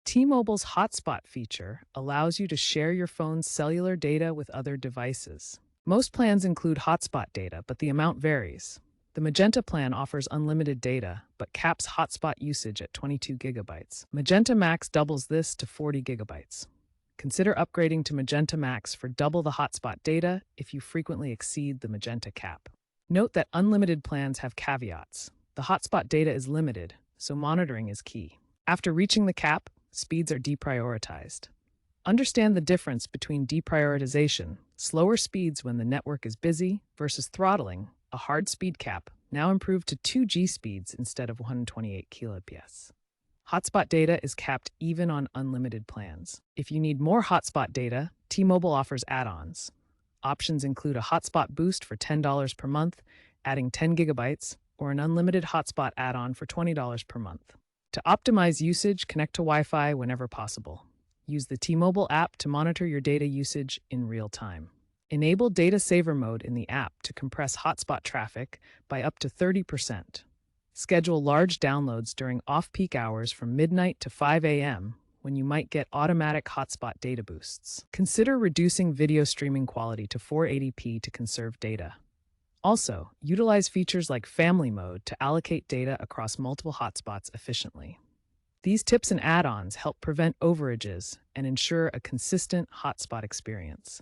T-Mobile's Hotspot feature allows you to share your phone's cellular data with other devices. Most plans include hotspot data, but the amount varies. The Magenta plan offers unlimited data, but caps hotspot usage at 22 gigabytes. Magenta Max doubles this to 40 gigabytes. Consider upgrading to Magenta Max for double the hotspot data if you frequently exceed the Magenta cap. Note that unlimited plans have caveats. The hotspot data is limited, so monitoring is key. After reaching the cap, speeds are deprioritized. Understand the difference between deprioritization, slower speeds when the network is busy, versus throttling, a hard speed cap, now improved to 2G speeds instead of 128 kbps. Hotspot data is capped even on unlimited plans. If you need more hotspot data, T-Mobile offers add-ons. Options include a hotspot boost for $10 per month, adding 10 gigabytes, or an unlimited hotspot add-on for $20 per month. To optimize usage, connect to Wi-Fi whenever possible. Use the T-Mobile app to monitor your data usage in real time. Enable Data Saver mode in the app to compress hotspot traffic by up to 30%. Schedule large downloads during off-peak hours from midnight to 5 a.m. when you might get automatic hotspot data boosts. Consider reducing video streaming quality to 480p to conserve data. Also, utilize features like Family Mode to allocate data across multiple hotspots efficiently. These tips and add-ons help prevent overages and ensure a consistent hotspot experience.